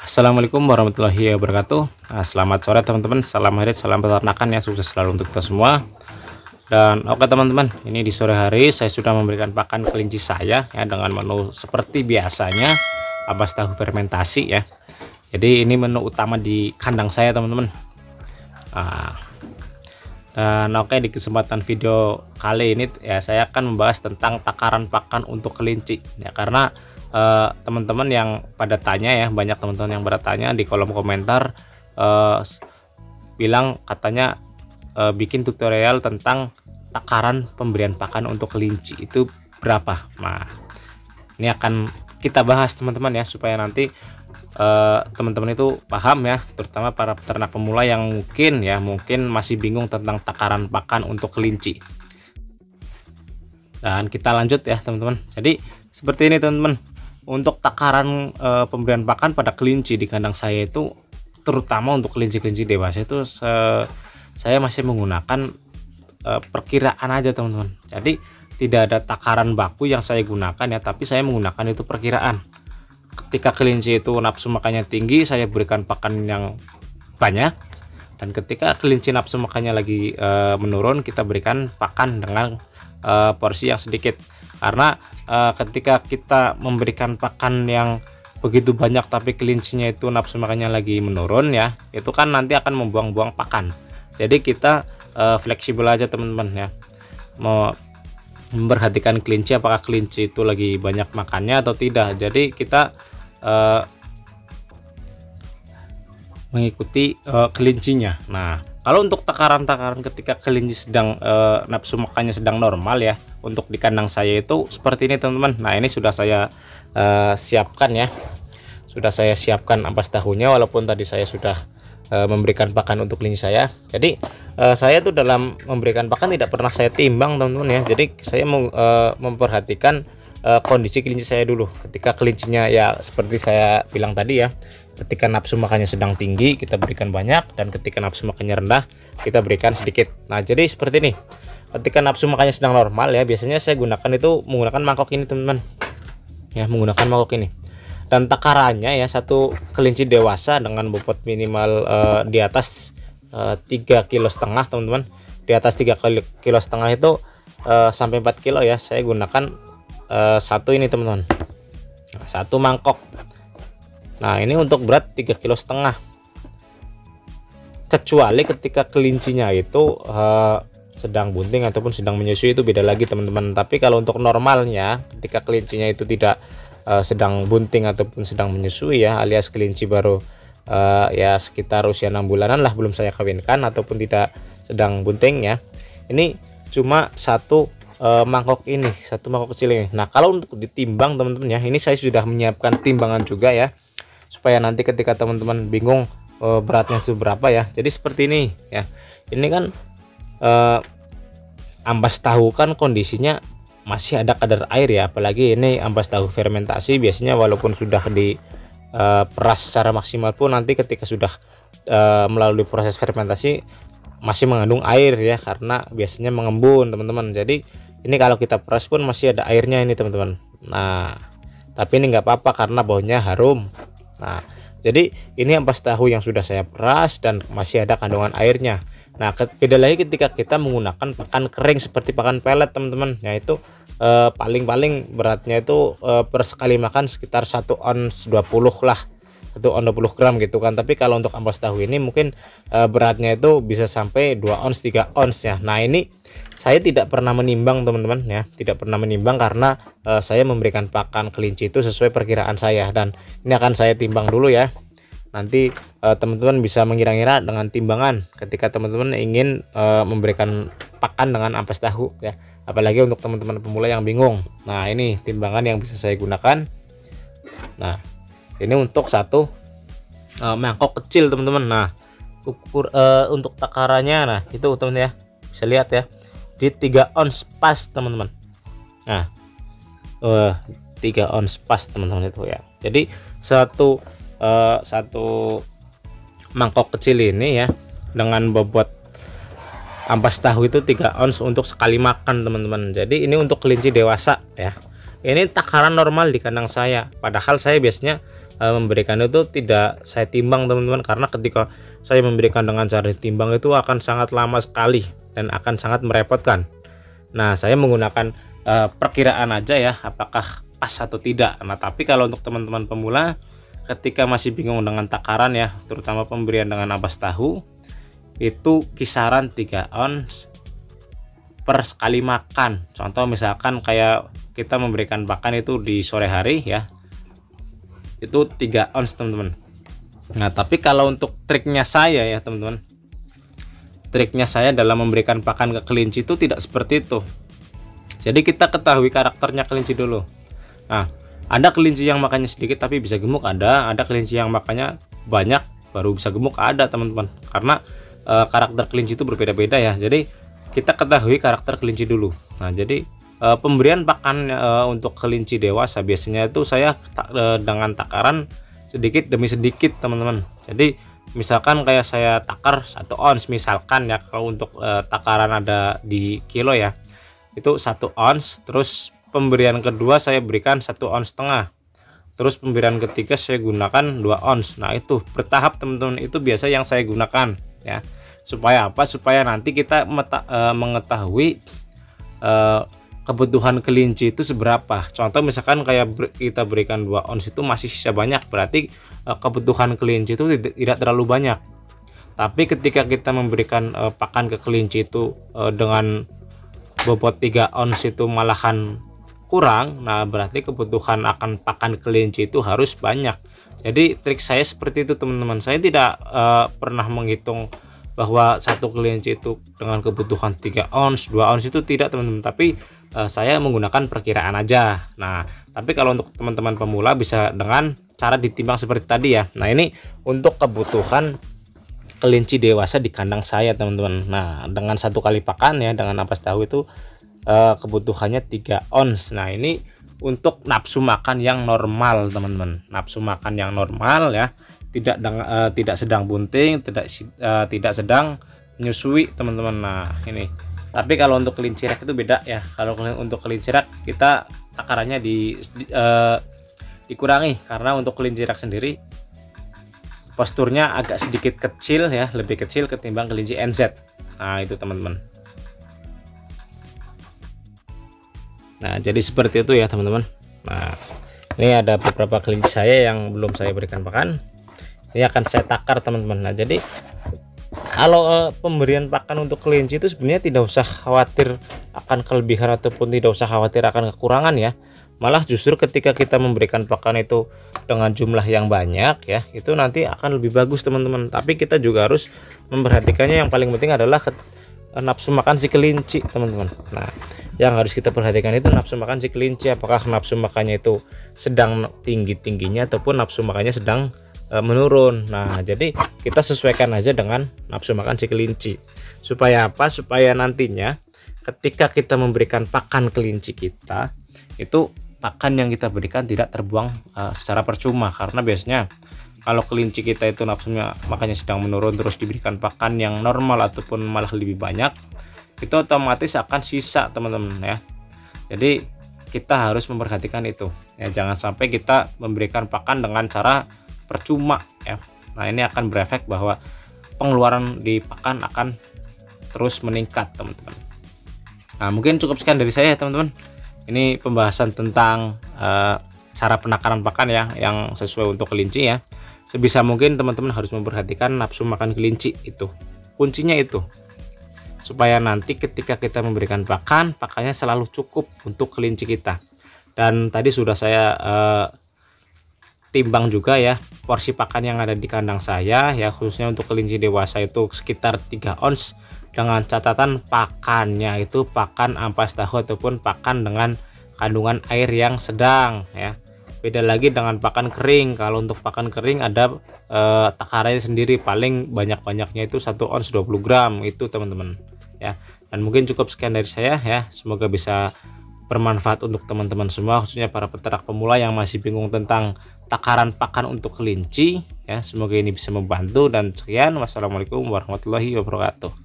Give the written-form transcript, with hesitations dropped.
Assalamualaikum warahmatullahi wabarakatuh. Selamat sore teman-teman, salam hari, salam peternakan ya, sukses selalu untuk kita semua. Dan oke teman-teman, ini di sore hari saya sudah memberikan pakan kelinci saya ya, dengan menu seperti biasanya, ampas tahu fermentasi ya. Jadi ini menu utama di kandang saya teman-teman. Dan oke, di kesempatan video kali ini ya saya akan membahas tentang takaran pakan untuk kelinci ya, karena teman-teman yang pada tanya ya, banyak teman-teman yang bertanya di kolom komentar, bilang katanya bikin tutorial tentang takaran pemberian pakan untuk kelinci itu berapa. Nah, ini akan kita bahas teman-teman ya, supaya nanti teman-teman itu paham ya, terutama para peternak pemula yang mungkin masih bingung tentang takaran pakan untuk kelinci. Dan kita lanjut ya teman-teman. Jadi seperti ini teman-teman, untuk takaran pemberian pakan pada kelinci di kandang saya itu, terutama untuk kelinci-kelinci dewasa itu saya masih menggunakan perkiraan aja teman-teman. Jadi tidak ada takaran baku yang saya gunakan ya, tapi saya menggunakan itu perkiraan. Ketika kelinci itu nafsu makannya tinggi, saya berikan pakan yang banyak, dan ketika kelinci nafsu makannya lagi menurun, kita berikan pakan dengan porsi yang sedikit. Karena ketika kita memberikan pakan yang begitu banyak tapi kelincinya itu nafsu makannya lagi menurun ya, itu kan nanti akan membuang-buang pakan. Jadi kita fleksibel aja teman-teman ya, mau memperhatikan kelinci apakah kelinci itu lagi banyak makannya atau tidak. Jadi kita mengikuti kelincinya. Nah, kalau untuk takaran-takaran ketika kelinci sedang nafsu makannya sedang normal ya, untuk di kandang saya itu seperti ini teman-teman. Nah, ini sudah saya siapkan ya, sudah saya siapkan ampas tahunya, walaupun tadi saya sudah memberikan pakan untuk kelinci saya. Jadi saya tuh dalam memberikan pakan tidak pernah saya timbang teman-teman ya. Jadi saya mau memperhatikan kondisi kelinci saya dulu. Ketika kelincinya ya seperti saya bilang tadi ya, ketika nafsu makannya sedang tinggi kita berikan banyak, dan ketika nafsu makannya rendah kita berikan sedikit. Nah, jadi seperti ini. Ketika nafsu makannya sedang normal ya, biasanya saya menggunakan mangkok ini teman-teman ya, menggunakan mangkok ini. Dan takarannya ya, satu kelinci dewasa dengan bobot minimal di atas 3,5 kg teman-teman. Di atas 3,5 kg itu sampai 4 kilo ya, saya gunakan satu ini teman-teman, satu mangkok. Nah, ini untuk berat 3,5 kg. Kecuali ketika kelincinya itu sedang bunting ataupun sedang menyusui, itu beda lagi teman-teman. Tapi kalau untuk normalnya, ketika kelincinya itu tidak sedang bunting ataupun sedang menyusui ya, alias kelinci baru ya sekitar usia 6 bulanan lah, belum saya kawinkan ataupun tidak sedang bunting ya, ini cuma satu mangkok ini, satu mangkok kecil ini. Nah, kalau untuk ditimbang teman-teman ya, ini saya sudah menyiapkan timbangan juga ya, supaya nanti ketika teman-teman bingung beratnya seberapa ya. Jadi seperti ini ya, ini kan ampas tahu kan kondisinya masih ada kadar air ya, apalagi ini ampas tahu fermentasi. Biasanya walaupun sudah di peras secara maksimal pun, nanti ketika sudah melalui proses fermentasi masih mengandung air ya, karena biasanya mengembun teman-teman. Jadi ini kalau kita peras pun masih ada airnya ini teman-teman. Nah, tapi ini nggak apa-apa karena baunya harum. Nah, jadi ini ampas tahu yang sudah saya peras dan masih ada kandungan airnya. Nah, beda lagi ketika kita menggunakan pakan kering seperti pakan pelet teman-teman. Nah, itu paling-paling beratnya itu per sekali makan sekitar 1 ons 20 lah, 1 ons 20 gram gitu kan. Tapi kalau untuk ampas tahu ini mungkin beratnya itu bisa sampai 2 ons 3 ons ya. Nah, ini saya tidak pernah menimbang teman-teman ya, tidak pernah menimbang karena saya memberikan pakan kelinci itu sesuai perkiraan saya, dan ini akan saya timbang dulu ya. Nanti teman-teman bisa mengira-ngira dengan timbangan ketika teman-teman ingin memberikan pakan dengan ampas tahu ya, apalagi untuk teman-teman pemula yang bingung. Nah, ini timbangan yang bisa saya gunakan. Nah, ini untuk satu mangkok kecil teman-teman. Nah, untuk takarannya, nah itu teman-teman ya, bisa lihat ya, di 3 ons pas teman-teman. Nah, 3 ons pas teman-teman itu ya. Jadi satu mangkok kecil ini ya, dengan bobot ampas tahu itu 3 ons untuk sekali makan teman-teman. Jadi ini untuk kelinci dewasa ya. Ini takaran normal di kandang saya. Padahal saya biasanya memberikan itu tidak saya timbang teman-teman, karena ketika saya memberikan dengan cara ditimbang itu akan sangat lama sekali dan akan sangat merepotkan. Nah, saya menggunakan perkiraan aja ya, apakah pas atau tidak. Nah, tapi kalau untuk teman-teman pemula ketika masih bingung dengan takaran ya, terutama pemberian dengan ampas tahu, itu kisaran 3 ons per sekali makan. Contoh misalkan kayak kita memberikan pakan itu di sore hari ya, itu 3 ons teman-teman. Nah, tapi kalau untuk triknya saya ya teman-teman, triknya saya dalam memberikan pakan ke kelinci itu tidak seperti itu. Jadi kita ketahui karakternya kelinci dulu. Nah, ada kelinci yang makannya sedikit tapi bisa gemuk, ada kelinci yang makannya banyak baru bisa gemuk, ada teman-teman. Karena karakter kelinci itu berbeda-beda ya. Jadi kita ketahui karakter kelinci dulu. Nah, jadi pemberian pakan untuk kelinci dewasa biasanya itu saya dengan takaran sedikit demi sedikit teman-teman. Jadi misalkan kayak saya takar 1 ons misalkan ya, kalau untuk takaran ada di kilo ya, itu 1 ons. Terus pemberian kedua saya berikan 1,5 ons, terus pemberian ketiga saya gunakan 2 ons. Nah, itu bertahap teman-teman, itu biasa yang saya gunakan ya. Supaya apa? Supaya nanti kita mengetahui kebutuhan kelinci itu seberapa. Contoh misalkan kayak kita berikan 2 ons itu masih sisa banyak, berarti kebutuhan kelinci itu tidak terlalu banyak. Tapi ketika kita memberikan pakan ke kelinci itu dengan bobot 3 ons itu malahan kurang, nah berarti kebutuhan akan pakan kelinci itu harus banyak. Jadi trik saya seperti itu teman-teman. Saya tidak pernah menghitung bahwa satu kelinci itu dengan kebutuhan 3 ons 2 ons itu tidak teman-teman, tapi saya menggunakan perkiraan aja. Nah, tapi kalau untuk teman-teman pemula bisa dengan cara ditimbang seperti tadi ya. Nah, ini untuk kebutuhan kelinci dewasa di kandang saya teman-teman. Nah, dengan 1 kali pakan ya dengan ampas tahu itu kebutuhannya 3 ons. Nah, ini untuk nafsu makan yang normal teman-teman, nafsu makan yang normal ya, tidak sedang bunting, tidak sedang menyusui teman-teman. Nah, ini tapi kalau untuk kelinci rak itu beda ya. Kalau untuk kelinci rak kita takarannya dikurangi, karena untuk kelinci rak sendiri posturnya agak sedikit kecil ya, lebih kecil ketimbang kelinci NZ. Nah, itu teman-teman. Nah, jadi seperti itu ya teman-teman. Nah, ini ada beberapa kelinci saya yang belum saya berikan pakan, ini akan saya takar teman-teman. Nah, jadi kalau pemberian pakan untuk kelinci itu sebenarnya tidak usah khawatir akan kelebihan ataupun tidak usah khawatir akan kekurangan ya. Malah justru ketika kita memberikan pakan itu dengan jumlah yang banyak ya, itu nanti akan lebih bagus teman-teman. Tapi kita juga harus memperhatikannya, yang paling penting adalah nafsu makan si kelinci teman-teman. Nah, yang harus kita perhatikan itu nafsu makan si kelinci, apakah nafsu makannya itu sedang tinggi-tingginya ataupun nafsu makannya sedang menurun. Nah, jadi kita sesuaikan aja dengan nafsu makan si kelinci. Supaya apa? Supaya nantinya ketika kita memberikan pakan kelinci kita, itu pakan yang kita berikan tidak terbuang secara percuma. Karena biasanya kalau kelinci kita itu nafsunya makannya sedang menurun terus diberikan pakan yang normal ataupun malah lebih banyak, itu otomatis akan sisa teman-teman ya. Jadi kita harus memperhatikan itu ya, jangan sampai kita memberikan pakan dengan cara percuma ya. Nah, ini akan berefek bahwa pengeluaran di pakan akan terus meningkat teman-teman. Nah, mungkin cukup sekian dari saya teman-teman. Ini pembahasan tentang cara penakaran pakan ya yang sesuai untuk kelinci ya. Sebisa mungkin teman-teman harus memperhatikan nafsu makan kelinci, itu kuncinya itu, supaya nanti ketika kita memberikan pakan, pakannya selalu cukup untuk kelinci kita. Dan tadi sudah saya timbang juga ya porsi pakan yang ada di kandang saya ya, khususnya untuk kelinci dewasa itu sekitar 3 ons, dengan catatan pakannya itu pakan ampas tahu ataupun pakan dengan kandungan air yang sedang ya. Beda lagi dengan pakan kering. Kalau untuk pakan kering ada takarannya sendiri, paling banyak-banyaknya itu 1 ons 20 gram itu teman-teman ya. Dan mungkin cukup sekian dari saya ya, semoga bisa bermanfaat untuk teman-teman semua, khususnya para peternak pemula yang masih bingung tentang takaran pakan untuk kelinci ya. Semoga ini bisa membantu, dan sekian, wassalamualaikum warahmatullahi wabarakatuh.